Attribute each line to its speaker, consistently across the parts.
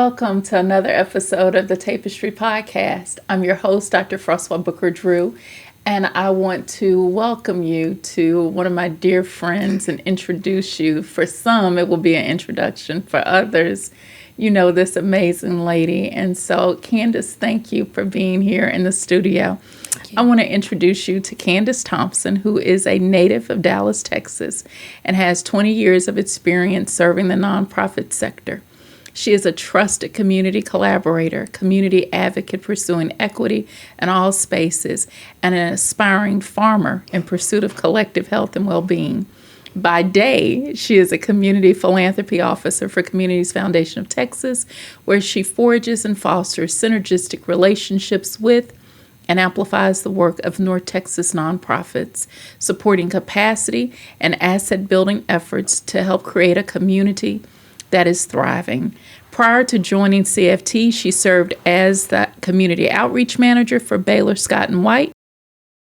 Speaker 1: Welcome to another episode of the Tapestry podcast. I'm your host, Dr. Froswá Drew, and I want to welcome you to one of my dear friends and introduce you. For some, it will be an introduction. For others, you know this amazing lady. And so, Candace, thank you for being here in the studio. I want to introduce you to Candace Thompson, who is a native of Dallas, Texas, and has 20 years of experience serving the nonprofit sector. She is a trusted community collaborator, community advocate pursuing equity in all spaces, and an aspiring farmer in pursuit of collective health and well-being. By day, she is a community philanthropy officer for Communities Foundation of Texas, where she forges and fosters synergistic relationships with and amplifies the work of North Texas nonprofits, supporting capacity and asset-building efforts to help create a community that is thriving. Prior to joining CFT, she served as the community outreach manager for Baylor Scott White,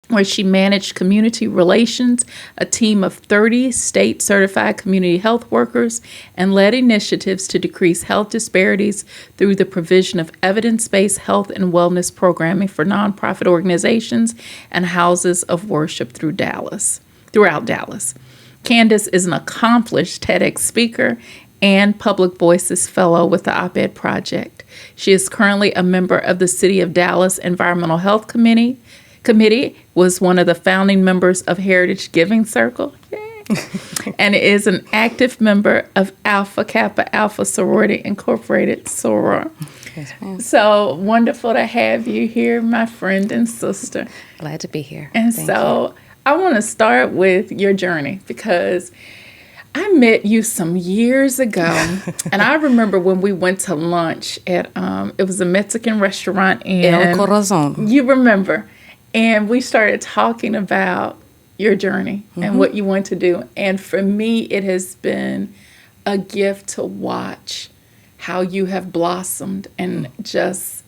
Speaker 1: where she managed community relations, a team of 30 state-certified community health workers, and led initiatives to decrease health disparities through the provision of evidence-based health and wellness programming for nonprofit organizations and houses of worship throughout Dallas. Candace is an accomplished TedX speaker and Public Voices Fellow with the OpEd Project. She is currently a member of the City of Dallas Environmental Health Committee, was one of the founding members of Heritage Giving Circle, and is an active member of Alpha Kappa Alpha Sorority Incorporated, Soror.
Speaker 2: Yes,
Speaker 1: so wonderful to have you here, my friend and sister.
Speaker 2: Glad to be here.
Speaker 1: And
Speaker 2: Thank
Speaker 1: so
Speaker 2: you.
Speaker 1: I want to start with your journey because I met you some years ago, and I remember when we went to lunch at, it was a Mexican restaurant in
Speaker 2: El Corazon.
Speaker 1: You remember. And we started talking about your journey and what you want to do. And for me, it has been a gift to watch how you have blossomed and just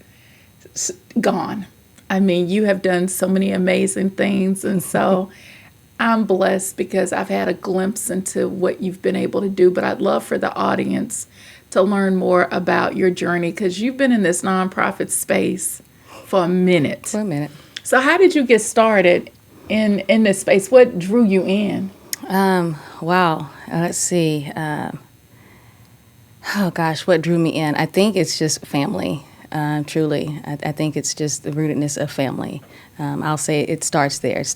Speaker 1: gone. I mean, you have done so many amazing things. And so I'm blessed because I've had a glimpse into what you've been able to do. But I'd love for the audience to learn more about your journey because you've been in this nonprofit space for a minute. So how did you get started in this space? What drew you in?
Speaker 2: Wow. Let's see. Oh, gosh, what drew me in? I think it's just family, truly. I think it's just the rootedness of family. I'll say it starts there. It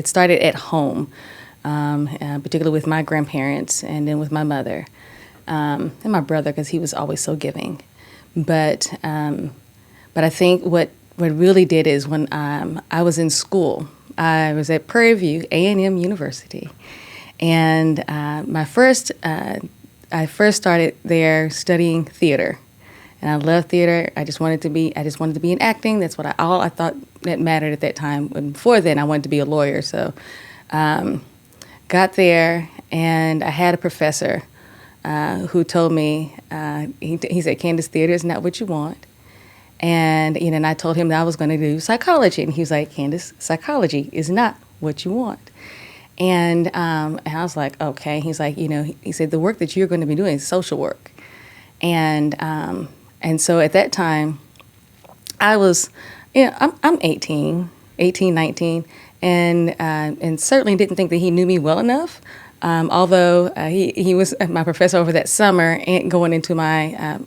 Speaker 2: started at home, particularly with my grandparents and then with my mother and my brother because he was always so giving. But I think what really did is when I was in school, I was at Prairie View A&M University, and I first started there studying theater, and I loved theater. I just wanted to be in acting. That's what I thought that mattered at that time. And before then, I wanted to be a lawyer. So, got there, and I had a professor who told me he said, "Candace, theater is not what you want." And and I told him that I was going to do psychology, and he was like, "Candace, psychology is not what you want." And I was like, "Okay." He's like, he said the work that you're going to be doing is social work, and so at that time, I was, I'm 18, 19, and certainly didn't think that he knew me well enough. Although he was my professor over that summer and going into my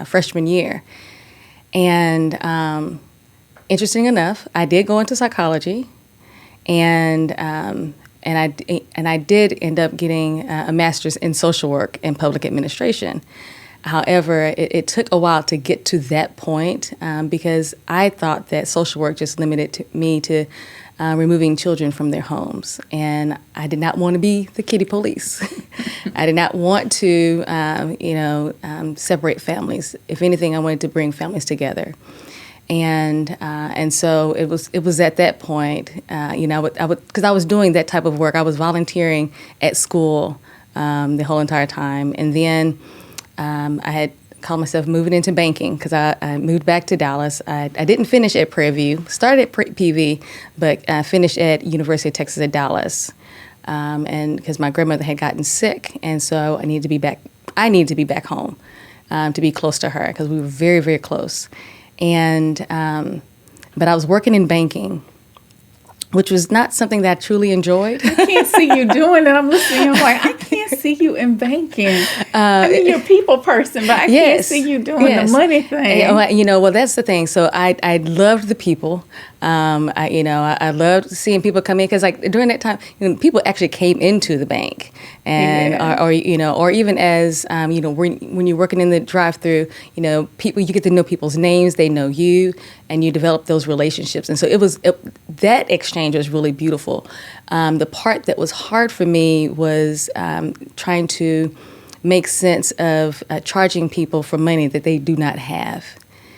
Speaker 2: freshman year. And interesting enough, I did go into psychology, and I did end up getting a master's in social work and public administration. However, it took a while to get to that point because I thought that social work just limited me to removing children from their homes, and I did not want to be the kiddie police. I did not want to, separate families. If anything, I wanted to bring families together, and so it was at that point, because I was doing that type of work. I was volunteering at school the whole entire time, and then I had called myself moving into banking because I moved back to Dallas. I didn't finish at Prairie View, started at PV, but finished at University of Texas at Dallas. And because my grandmother had gotten sick, and so I needed to be back home. to be close to her because we were very, very close. And but I was working in banking, which was not something that I truly enjoyed.
Speaker 1: I can't see you doing it. I'm listening. I'm like, I can't see you in banking. I mean, you're a people person, but I can't see you doing the money thing.
Speaker 2: Well, that's the thing. So I loved the people. I loved seeing people come in because, like, during that time, people actually came into the bank, and or even as when you're working in the drive-through, people, you get to know people's names, they know you, and you develop those relationships. And so that exchange was really beautiful. The part that was hard for me was trying to make sense of charging people for money that they do not have.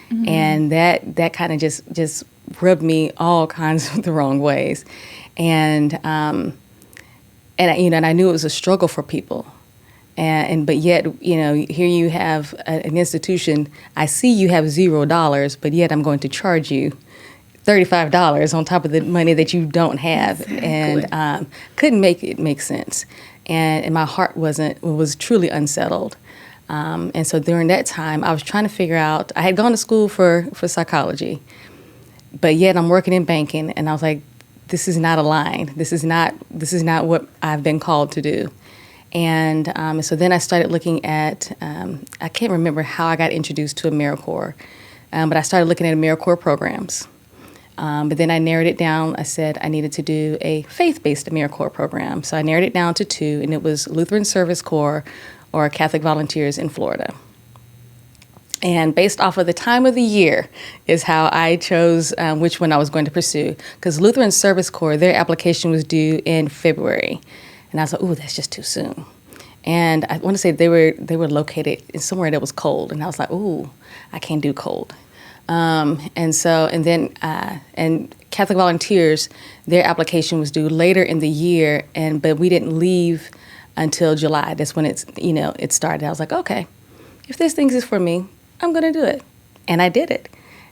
Speaker 2: Mm-hmm. And that kind of just rubbed me all kinds of the wrong ways. And I knew it was a struggle for people. But yet, here you have an institution, I see you have $0, but yet I'm going to charge you $35 on top of the money that you don't have. Exactly. And couldn't make it make sense. And my heart was truly unsettled. And so during that time, I was trying to figure out, I had gone to school for psychology, but yet I'm working in banking, and I was like, this is not aligned. This is not what I've been called to do. And so then I started looking at, I can't remember how I got introduced to AmeriCorps, but I started looking at AmeriCorps programs. But then I narrowed it down. I said I needed to do a faith-based AmeriCorps program. So I narrowed it down to 2, and it was Lutheran Service Corps or Catholic Volunteers in Florida. And based off of the time of the year is how I chose which one I was going to pursue. Because Lutheran Service Corps, their application was due in February. And I was like, ooh, that's just too soon. And I want to say they were located in somewhere that was cold. And I was like, ooh, I can't do cold. And Catholic Volunteers, their application was due later in the year, but we didn't leave until July. That's when it started. I was like, okay, if this thing is for me, I'm going to do it. And I did it.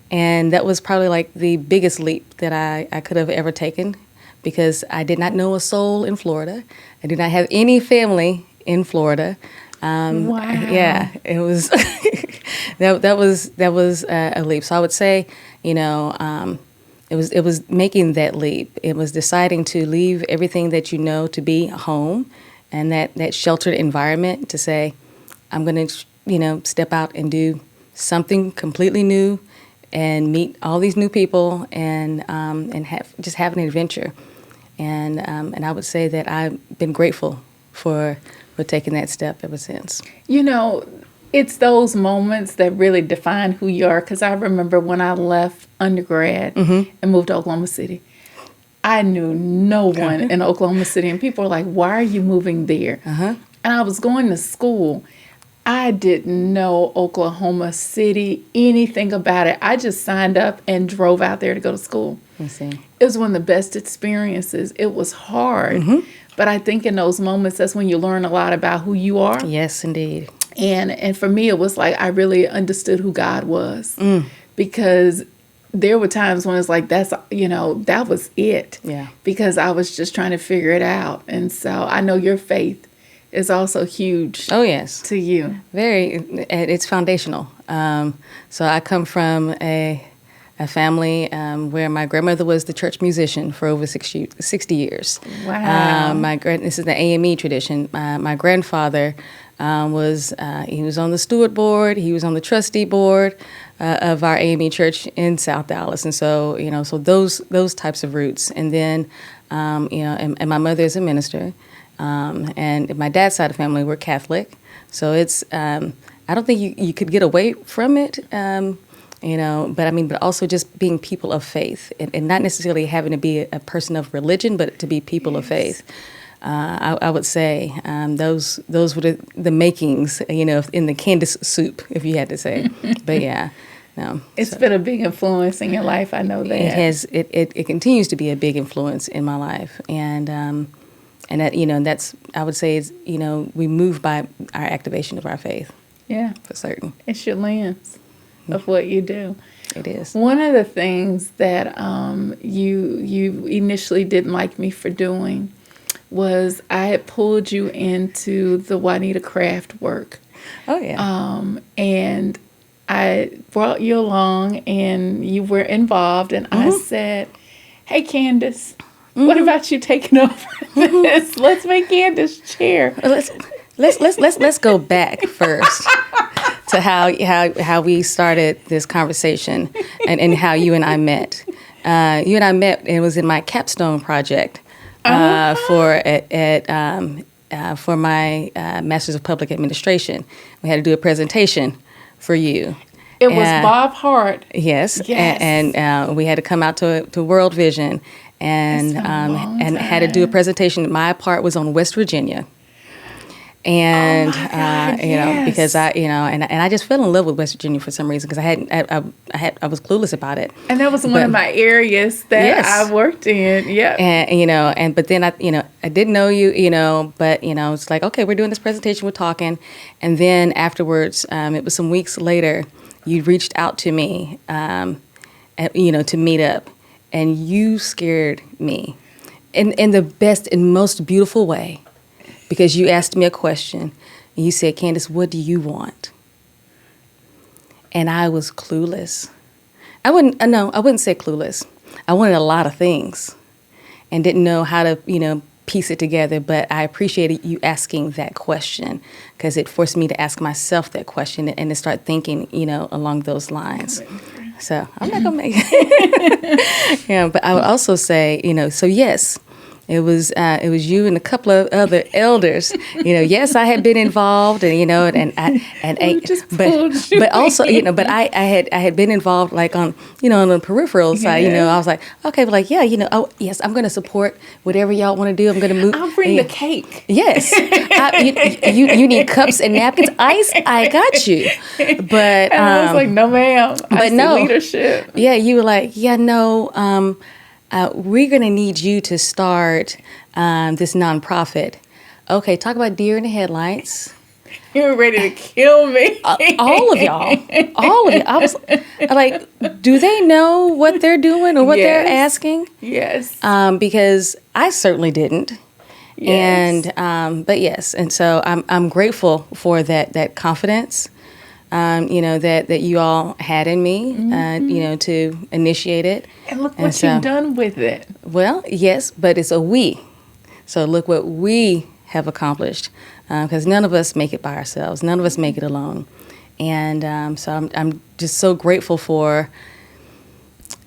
Speaker 2: And that was probably like the biggest leap that I could have ever taken, because I did not know a soul in Florida. I did not have any family in Florida.
Speaker 1: Wow.
Speaker 2: Yeah, it was that was a leap. So I would say, it was making that leap. It was deciding to leave everything that to be home, and that sheltered environment, to say, I'm going to step out and do something completely new, and meet all these new people, and have an adventure. And I would say that I've been grateful for taking that step ever since.
Speaker 1: It's those moments that really define who you are. Because I remember when I left undergrad and moved to Oklahoma City, I knew no one in Oklahoma City. And people were like, why are you moving there? Uh-huh. And I was going to school. I didn't know Oklahoma City, anything about it. I just signed up and drove out there to go to school.
Speaker 2: I see.
Speaker 1: It was one of the best experiences. It was hard. Mm-hmm. But I think in those moments, that's when you learn a lot about who you are.
Speaker 2: Yes, indeed.
Speaker 1: And for me, it was like I really understood who God was. Because there were times when it's like, that was it.
Speaker 2: Yeah.
Speaker 1: Because I was just trying to figure it out. And so I know your faith is also huge.
Speaker 2: Oh, yes.
Speaker 1: To you.
Speaker 2: Very. It's foundational. So I come from a family where my grandmother was the church musician for over 60 years.
Speaker 1: Wow.
Speaker 2: This is the AME tradition. My grandfather he was on the steward board. He was on the trustee board of our AME church in South Dallas. And so, so those types of roots. And then, and my mother is a minister. And my dad's side of the family, we're Catholic. So it's, I don't think you could get away from it. But also just being people of faith, and not necessarily having to be a person of religion, but to be people of faith. I would say those were the makings, in the Candace soup, if you had to say. But yeah, no.
Speaker 1: It's been a big influence in your life. I know that
Speaker 2: it has. It continues to be a big influence in my life, and that that's, I would say, is we move by our activation of our faith.
Speaker 1: Yeah,
Speaker 2: for certain.
Speaker 1: It's your lens of what you do.
Speaker 2: It is.
Speaker 1: One of the things that you initially didn't like me for doing was I had pulled you into the Juanita craft work.
Speaker 2: Oh, yeah.
Speaker 1: And I brought you along and you were involved, and I said, hey, Candace, what about you taking over this? Let's make Candace chair.
Speaker 2: Let's go back first to how we started this conversation and how you and I met. You and I met, and it was in my capstone project for my Master's of Public Administration. We had to do a presentation for you.
Speaker 1: It was Bob Hart.
Speaker 2: Yes. And we had to come out to World Vision and had to do a presentation. My part was on West Virginia. And because I just fell in love with West Virginia for some reason, because I was clueless about it.
Speaker 1: And that was one of my areas that I worked in. Yeah.
Speaker 2: And but then I didn't know you, but it's like, okay, we're doing this presentation, we're talking, and then afterwards, it was some weeks later, you reached out to me, to meet up, and you scared me, in the best and most beautiful way. Because you asked me a question, and you said, Candace, what do you want? And I was clueless. I wouldn't say clueless. I wanted a lot of things and didn't know how to, piece it together. But I appreciated you asking that question, because it forced me to ask myself that question and to start thinking, along those lines. So I'm not going to make it. But I would also say, so yes. It was you and a couple of other elders. Yes, I had been involved, and but also but I had been involved like on on the peripheral side. I was like, okay, but like oh yes, I'm going to support whatever y'all want to do. I'm going to move.
Speaker 1: I'll bring the cake.
Speaker 2: Yes, you need cups and napkins, ice. I got you. But
Speaker 1: and I was like, no, ma'am.
Speaker 2: But no
Speaker 1: leadership.
Speaker 2: Yeah, you were like, no. We're going to need you to start this nonprofit. Okay, talk about deer in the headlights.
Speaker 1: You were ready to kill me.
Speaker 2: All of y'all. I was like, do they know what they're doing or what they're asking?
Speaker 1: Yes.
Speaker 2: Because I certainly didn't. Yes. And but yes, and so I'm grateful for that confidence. That you all had in me, to initiate it.
Speaker 1: And look what you've done with it.
Speaker 2: Well, yes, but it's a we. So look what we have accomplished, because none of us make it by ourselves. None of us make it alone. And so I'm just so grateful for,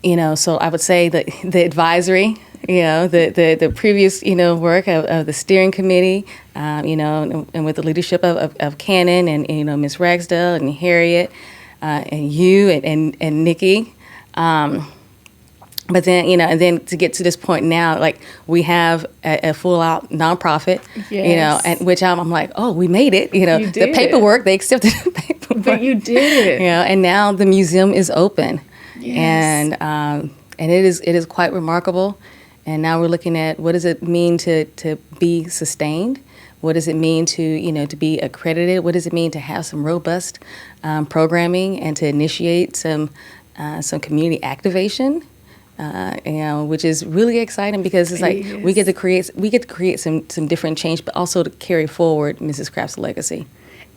Speaker 2: so I would say that the advisory, the previous, work of the steering committee, and with the leadership of Cannon and Ms. Ragsdale and Harriet, and you and Nikki. But then, and then to get to this point now, like we have a full out nonprofit, and which I'm like, oh, we made it, the paperwork, they accepted the paperwork.
Speaker 1: But you did it.
Speaker 2: And now the museum is open.
Speaker 1: Yes.
Speaker 2: And it is quite remarkable. And now we're looking at what does it mean to be sustained? What does it mean to be accredited? What does it mean to have some robust programming and to initiate some community activation? Which is really exciting, because it's like we get to create some different change, but also to carry forward Mrs. Craft's legacy.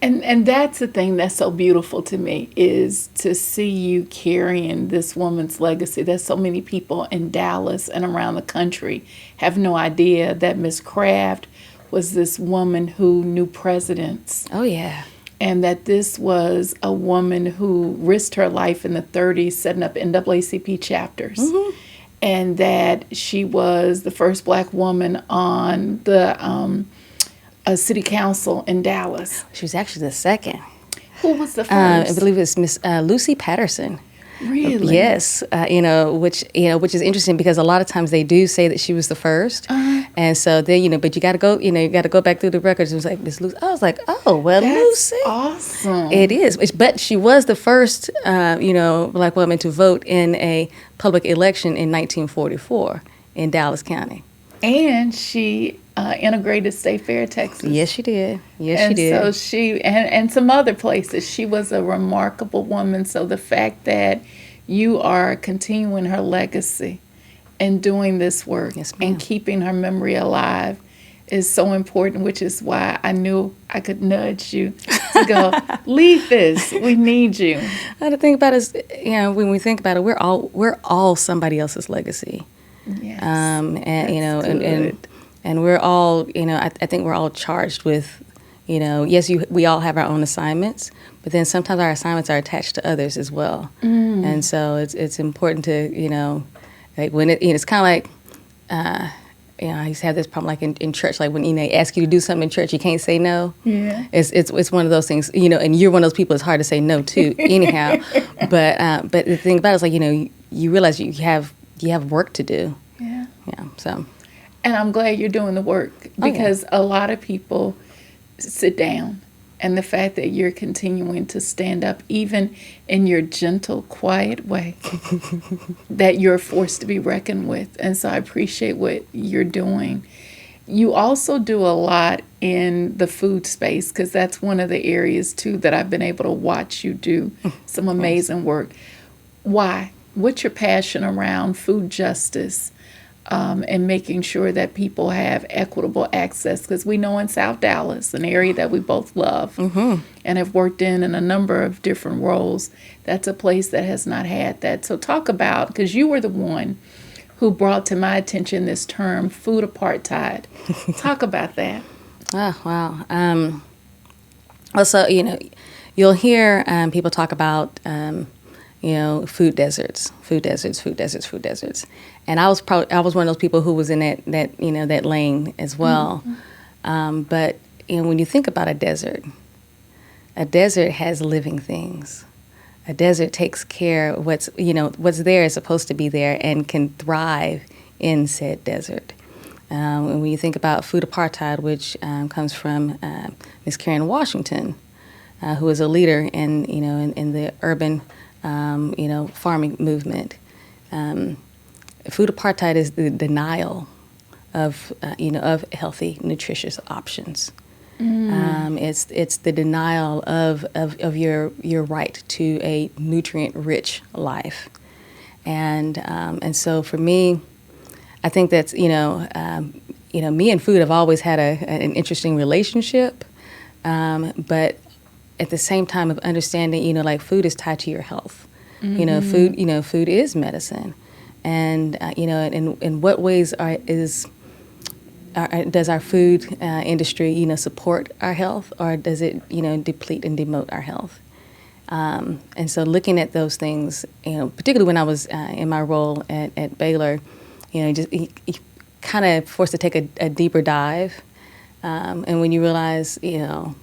Speaker 1: And that's the thing that's so beautiful to me, is to see you carrying this woman's legacy. There's so many people in Dallas and around the country have no idea that Miss Craft was this woman who knew presidents.
Speaker 2: Oh, yeah.
Speaker 1: And that this was a woman who risked her life in the 30s setting up NAACP chapters. Mm-hmm. And that she was the first Black woman on the city council in Dallas.
Speaker 2: She was actually the second.
Speaker 1: Who was the first?
Speaker 2: I believe it was Miss Lucy Patterson.
Speaker 1: Really?
Speaker 2: Yes. Which is interesting, because a lot of times they do say that she was the first. Uh-huh. And so then, but you got to go back through the records. It was like Miss Lucy. I was like, oh, well,
Speaker 1: that's
Speaker 2: Lucy.
Speaker 1: Awesome.
Speaker 2: It is. But she was the first, Black woman to vote in a public election in 1944 in Dallas County.
Speaker 1: And she integrated State Fair, Texas.
Speaker 2: Yes, she did. She did.
Speaker 1: So she, and some other places, she was a remarkable woman. So the fact that you are continuing her legacy and doing this work,
Speaker 2: yes, ma'am,
Speaker 1: and keeping her memory alive is so important, which is why I knew I could nudge you to go, lead this. We need you.
Speaker 2: The thing about it is, when we think about it, we're all somebody else's legacy.
Speaker 1: Yes.
Speaker 2: And we're all, I think we're all charged with, yes, we all have our own assignments, but then sometimes our assignments are attached to others as well. And so it's important to, like when it's kind of like, I used to have this problem like in church, like when they ask you to do something in church, you can't say no.
Speaker 1: Yeah.
Speaker 2: It's one of those things, and you're one of those people it's hard to say no to anyhow. But the thing about it is like, you realize you have work to do.
Speaker 1: Yeah.
Speaker 2: Yeah. So.
Speaker 1: And I'm glad you're doing the work because a lot of people sit down. And the fact that you're continuing to stand up, even in your gentle, quiet way, that you're a force to be reckoned with. And so I appreciate what you're doing. You also do a lot in the food space because that's one of the areas, too, that I've been able to watch you do some amazing work. Why? What's your passion around food justice? And making sure that people have equitable access, because we know in South Dallas, an area that we both love and have worked in a number of different roles, that's a place that has not had that. So talk about, because you were the one who brought to my attention this term, food apartheid. Talk about that.
Speaker 2: Oh, wow. Also, you'll hear people talk about food deserts. And I was one of those people who was in that lane as well. But when you think about a desert has living things. A desert takes care of what's there is supposed to be there and can thrive in said desert. And when you think about food apartheid, which comes from Miss Karen Washington, who was a leader in the urban farming movement. Food apartheid is the denial of healthy, nutritious options. It's the denial of your right to a nutrient-rich life, and so for me, I think that's me and food have always had an interesting relationship, but at the same time of understanding, like food is tied to your health. Food is medicine. And, in what ways does our food industry, support our health, or does it, deplete and demote our health? And so looking at those things, particularly when I was in my role at Baylor, just kind of forced to take a deeper dive. And when you realize, I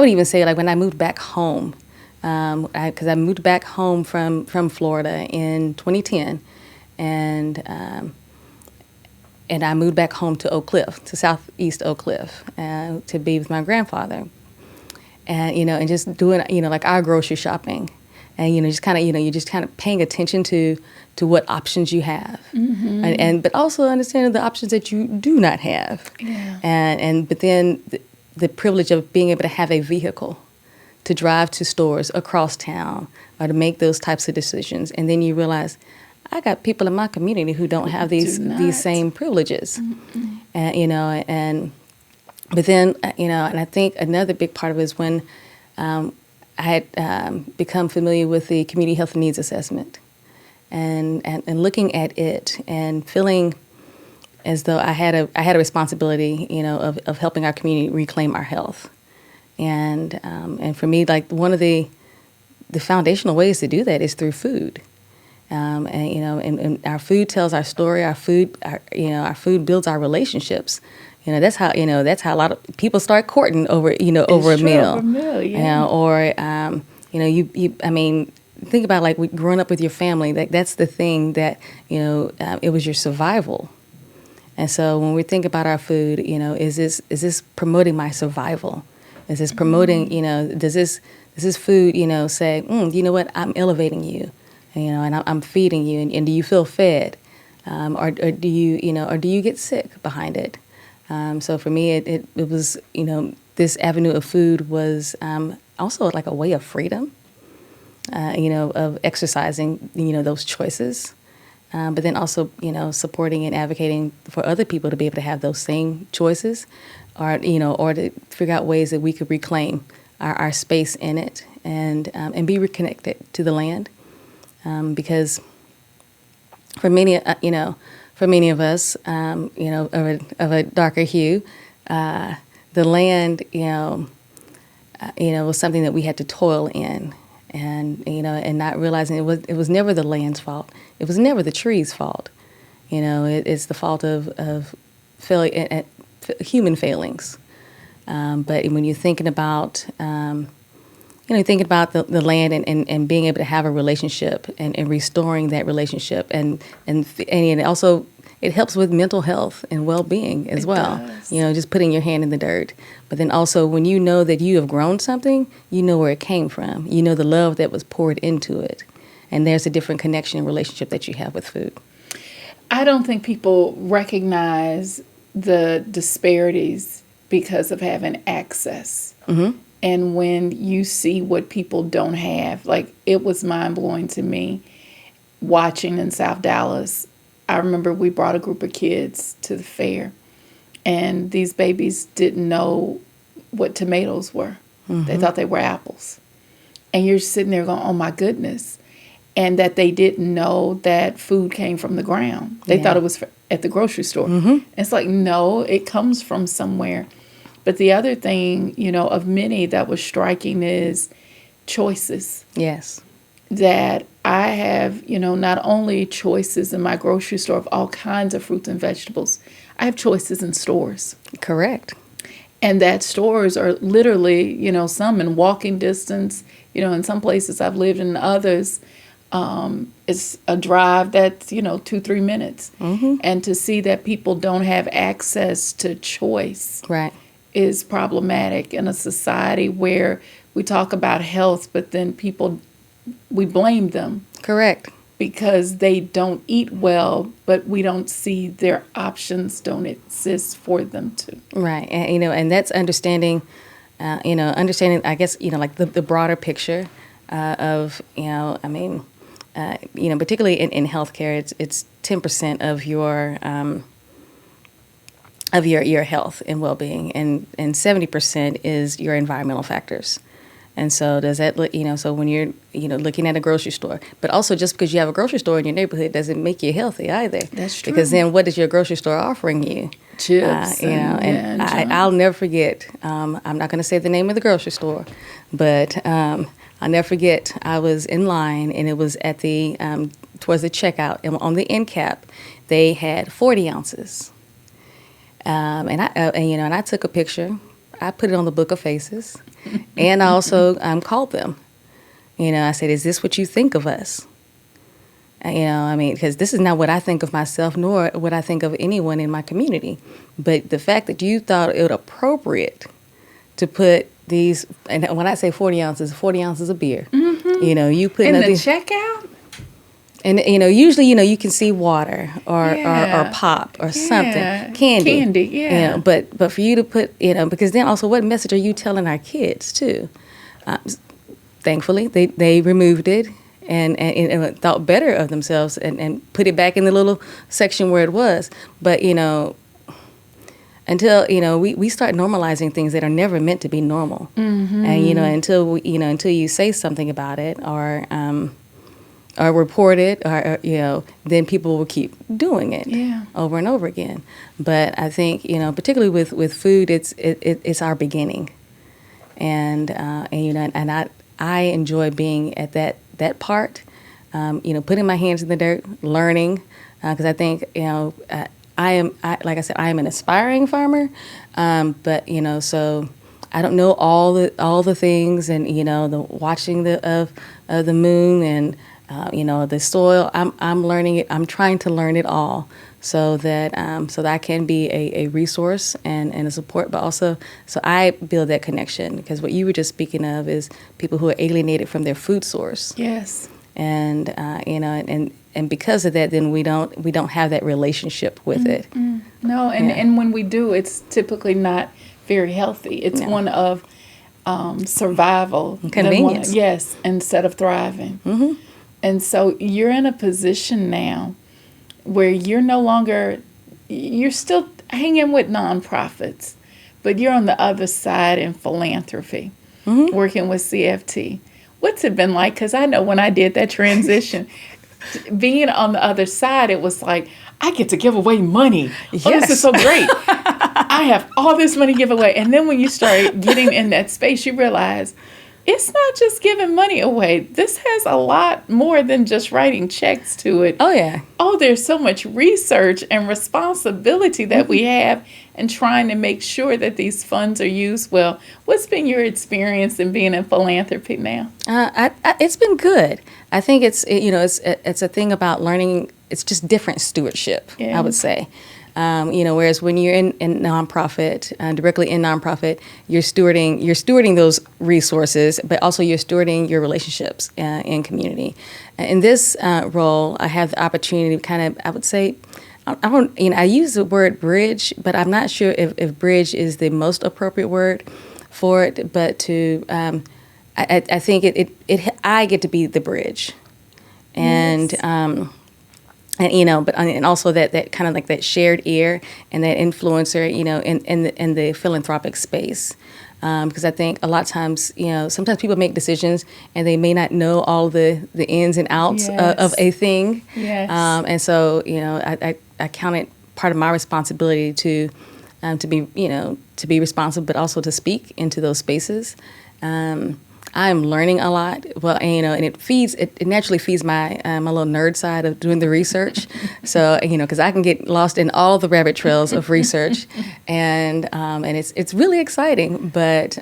Speaker 2: would even say like when I moved back home, because I moved back home from Florida in 2010, and I moved back home to Oak Cliff, to Southeast Oak Cliff, to be with my grandfather, and and just doing like our grocery shopping, and you're just kind of paying attention to what options you have, but also understanding the options that you do not have, but then the privilege of being able to have a vehicle to drive to stores across town or to make those types of decisions. And then you realize, I got people in my community who don't have these same privileges. But then, and I think another big part of it is when I had become familiar with the community health needs assessment and looking at it and feeling as though I had a responsibility, of helping our community reclaim our health. And for me, like one of the foundational ways to do that is through food. And our food tells our story. Our food builds our relationships. That's how a lot of people start courting over a meal. Over a meal, yeah. Think about like growing up with your family. Like that's the thing that it was your survival. And so when we think about our food, is this promoting my survival? Is this promoting, does this food, say, you know what, I'm elevating you, and I'm feeding you, and do you feel fed, or do you get sick behind it? So for me, it was, this avenue of food was also like a way of freedom, of exercising, those choices. but then also, supporting and advocating for other people to be able to have those same choices, or to figure out ways that we could reclaim our space in it and be reconnected to the land, because for many of us, of a darker hue, the land, was something that we had to toil in, and not realizing it was never the land's fault. It was never the tree's fault. It's the fault of human failings. But when you're thinking about, the land and being able to have a relationship and restoring that relationship, and also it helps with mental health and well-being as well.
Speaker 1: Does.
Speaker 2: Just putting your hand in the dirt. But then also when you know that you have grown something, you know where it came from. You know the love that was poured into it. And there's a different connection and relationship that you have with food.
Speaker 1: I don't think people recognize the disparities because of having access.
Speaker 2: Mm-hmm.
Speaker 1: And when you see what people don't have, like, it was mind-blowing to me watching in South Dallas. I remember we brought a group of kids to the fair, and these babies didn't know what tomatoes were. Mm-hmm. They thought they were apples. And you're sitting there going, oh, my goodness. And that they didn't know that food came from the ground. They thought it was at the grocery store. Mm-hmm. It's like, no, it comes from somewhere. But the other thing, of many that was striking is choices.
Speaker 2: Yes.
Speaker 1: That I have, not only choices in my grocery store of all kinds of fruits and vegetables, I have choices in stores.
Speaker 2: Correct.
Speaker 1: And that stores are literally, some in walking distance, in some places I've lived, in others, it's a drive that's, 2-3 minutes. Mm-hmm. And to see that people don't have access to choice.
Speaker 2: Right.
Speaker 1: Is problematic in a society where we talk about health, but then we blame them.
Speaker 2: Correct.
Speaker 1: Because they don't eat well, but we don't see their options don't exist for them to.
Speaker 2: Right. And that's understanding, I guess, like the broader picture of, particularly in healthcare, it's 10% of your health and well-being, and 70% is your environmental factors. And so does that, so when you're, looking at a grocery store, but also just because you have a grocery store in your neighborhood doesn't make you healthy either.
Speaker 1: That's true.
Speaker 2: Because then what is your grocery store offering you?
Speaker 1: Chips.
Speaker 2: I'll never forget, I'm not going to say the name of the grocery store, but I'll never forget, I was in line, and it was at towards the checkout, and on the end cap, they had 40 ounces. And I took a picture. I put it on the Book of Faces, and I also called them. I said, "Is this what you think of us?" Because this is not what I think of myself, nor what I think of anyone in my community. But the fact that you thought it appropriate to put these, and when I say 40 ounces of beer, mm-hmm. You put
Speaker 1: in the checkout.
Speaker 2: And, usually, you can see water or pop or something. Candy.
Speaker 1: Yeah.
Speaker 2: But for you to put, because then also what message are you telling our kids, too? Thankfully, they removed it and thought better of themselves and put it back in the little section where it was. But, until, we start normalizing things that are never meant to be normal. Mm-hmm. And, until you say something about it or report it, or then people will keep doing it over and over again. But I think particularly with food, it's our beginning, and I enjoy being at that part, putting my hands in the dirt, learning, because I think like I said, I am an aspiring farmer, but so I don't know all the things, and the watching of the moon and the soil. I'm learning it. I'm trying to learn it all so that I can be a resource and a support, but also so I build that connection, because what you were just speaking of is people who are alienated from their food source.
Speaker 1: Yes.
Speaker 2: And and because of that, then we don't have that relationship with it.
Speaker 1: No, and when we do, it's typically not very healthy. It's one of survival,
Speaker 2: convenience.
Speaker 1: Yes, instead of thriving. Mm-hmm. And so you're in a position now where you're still hanging with nonprofits, but you're on the other side in philanthropy, working with CFT. What's it been like? Because I know when I did that transition, being on the other side, it was like, I get to give away money.
Speaker 2: Yes.
Speaker 1: Oh, this is so great. I have all this money to give away. And then when you start getting in that space, you realize it's not just giving money away. This has a lot more than just writing checks to it.
Speaker 2: Oh, yeah.
Speaker 1: Oh, there's so much research and responsibility that we have in trying to make sure that these funds are used well. What's been your experience in being in philanthropy now?
Speaker 2: It's been good. I think it's a thing about learning. It's just different stewardship, I would say. Whereas when you're in nonprofit, directly in nonprofit, you're stewarding those resources, but also you're stewarding your relationships in community. In this role, I have the opportunity to kind of, I would say, I use the word bridge, but I'm not sure if bridge is the most appropriate word for it. But I think I get to be the bridge, and.
Speaker 1: Yes.
Speaker 2: And also that kind of like that shared ear and that influencer, in the philanthropic space, because I think a lot of times, sometimes people make decisions and they may not know all the ins and outs of a thing.
Speaker 1: Yes.
Speaker 2: And so I count it part of my responsibility to be responsible, but also to speak into those spaces. I'm learning a lot. Well, and it naturally feeds my little nerd side of doing the research. So, because I can get lost in all the rabbit trails of research, and it's really exciting. But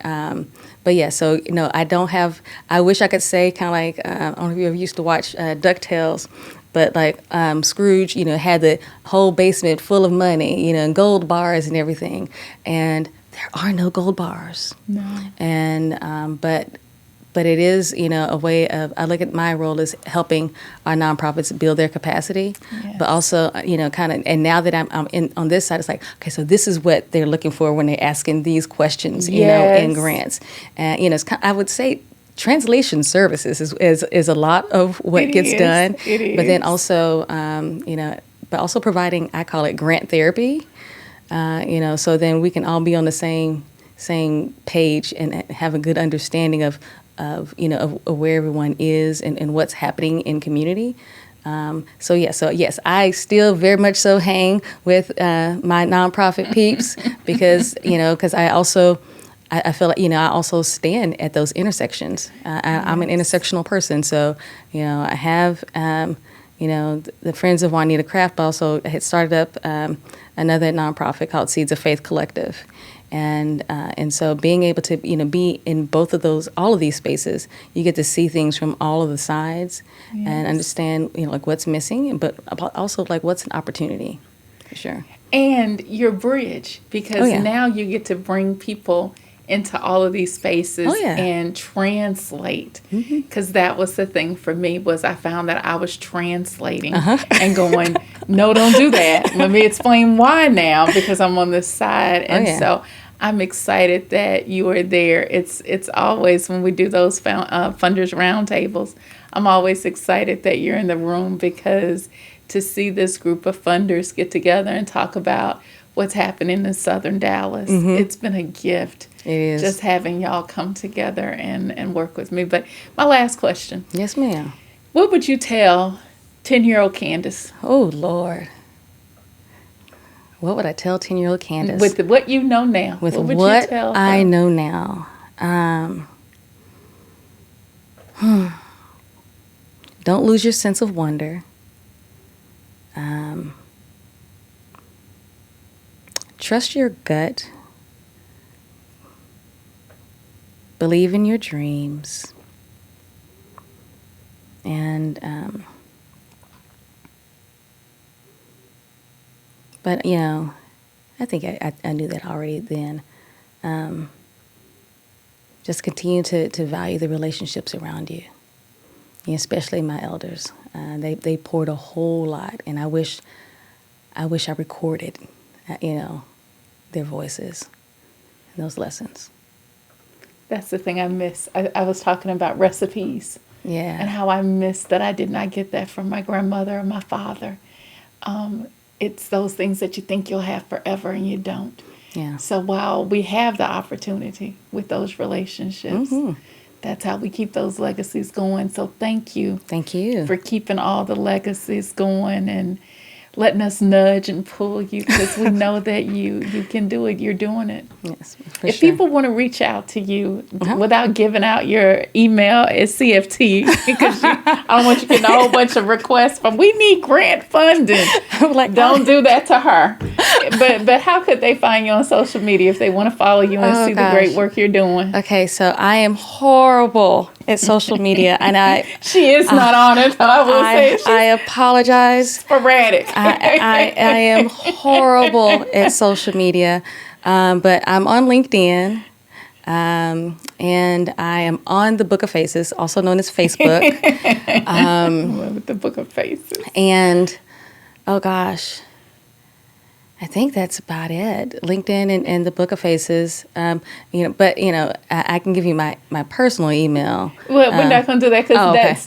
Speaker 2: yeah. So I don't have. I wish I could say kind of like I don't know if you ever used to watch DuckTales. But like Scrooge, had the whole basement full of money, and gold bars and everything, and there are no gold bars.
Speaker 1: No.
Speaker 2: And but it is, a way of, I look at my role as helping our nonprofits build their capacity,
Speaker 1: Yes.
Speaker 2: but also, kind of, and now that I'm in on this side, it's like, okay, so this is what they're looking for when they're asking these questions,
Speaker 1: Yes.
Speaker 2: in grants. And, it's I would say translation services is a lot of what
Speaker 1: It
Speaker 2: gets
Speaker 1: is.
Speaker 2: done,
Speaker 1: It
Speaker 2: but then
Speaker 1: is.
Speaker 2: also, but also providing, I call it grant therapy, so then we can all be on the same page and have a good understanding of where everyone is and what's happening in community. So yes, I still very much so hang with my nonprofit peeps because I also I feel like I also stand at those intersections. I'm an intersectional person, so I have the Friends of Juanita Craft, but also had started up another nonprofit called Seeds of Faith Collective. And so being able to be in both of all of these spaces, you get to see things from all of the sides and understand like what's missing, but also like what's an opportunity, for sure.
Speaker 1: And your bridge, because
Speaker 2: yeah.
Speaker 1: now you get to bring people into all of these spaces and translate. Because that was the thing for me, was I found that I was translating and going, no, don't do that. Let me explain why now, because I'm on this side. And so I'm excited that you are there. It's always, when we do those funders roundtables, I'm always excited that you're in the room, because to see this group of funders get together and talk about what's happening in Southern Dallas, it's been a gift.
Speaker 2: It is.
Speaker 1: Just having y'all come together and work with me. But my last question.
Speaker 2: Yes, ma'am.
Speaker 1: What would you tell 10-year-old Candace?
Speaker 2: Oh, Lord. What would I tell 10-year-old Candace?
Speaker 1: With what you know now.
Speaker 2: With
Speaker 1: what would
Speaker 2: what
Speaker 1: you tell her?
Speaker 2: I know now. Don't lose your sense of wonder. Trust your gut. Believe in your dreams. And, but, I think I knew that already then. Just continue to value the relationships around you, especially my elders. They poured a whole lot, and I wish I recorded, their voices and those lessons.
Speaker 1: That's the thing I miss. I was talking about recipes.
Speaker 2: Yeah.
Speaker 1: And how I miss that I did not get that from my grandmother or my father. it's those things that you think you'll have forever and you don't.
Speaker 2: Yeah.
Speaker 1: So while we have the opportunity with those relationships, that's how we keep those legacies going. So thank you.
Speaker 2: Thank you
Speaker 1: for keeping all the legacies going and letting us nudge and pull you, because we know that you can do it. You're doing it.
Speaker 2: Yes,
Speaker 1: If people want to reach out to you without giving out your email at CFT, because I don't want you getting a whole bunch of requests from, we need grant funding.
Speaker 2: I'm like,
Speaker 1: Don't do that to her. But how could they find you on social media if they want to follow you and see the great work you're doing?
Speaker 2: Okay, so I am horrible at social media, and
Speaker 1: she is not on it. I will say
Speaker 2: I apologize.
Speaker 1: Sporadic.
Speaker 2: I am horrible at social media, but I'm on LinkedIn, and I am on the Book of Faces, also known as Facebook.
Speaker 1: With the Book of Faces.
Speaker 2: And, oh gosh, I think that's about it. LinkedIn and the Book of Faces. I can give you my personal email.
Speaker 1: Well, we're not going to do that because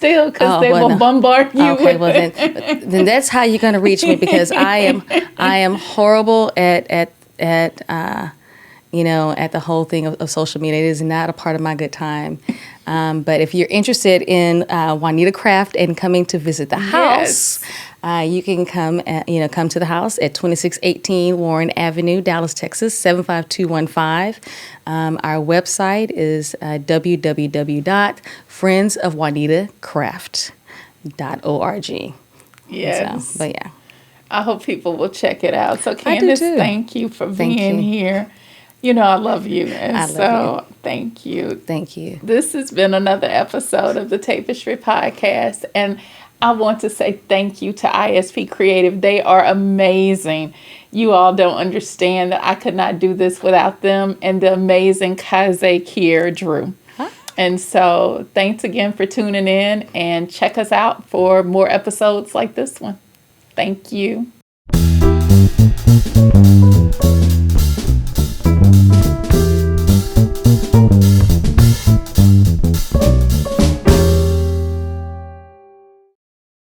Speaker 1: they will bombard you.
Speaker 2: Okay, well then that's how you're going to reach me, because I am horrible at the whole thing of social media. It is not a part of my good time. But if you're interested in Juanita Craft and coming to visit the house, you can come to the house at 2618 Warren Avenue, Dallas, Texas, 75215. Our website is www.friendsofjuanitacraft.org.
Speaker 1: Yes.
Speaker 2: So, but yeah.
Speaker 1: I hope people will check it out. So Candace, thank you for being here. You know I love you, and I love you. Thank you.
Speaker 2: Thank you.
Speaker 1: This has been another episode of the Tapestry Podcast, and I want to say thank you to ISP Creative. They are amazing. You all don't understand that I could not do this without them and the amazing Kaze Kier Drew. And so thanks again for tuning in, and check us out for more episodes like this one. Thank you.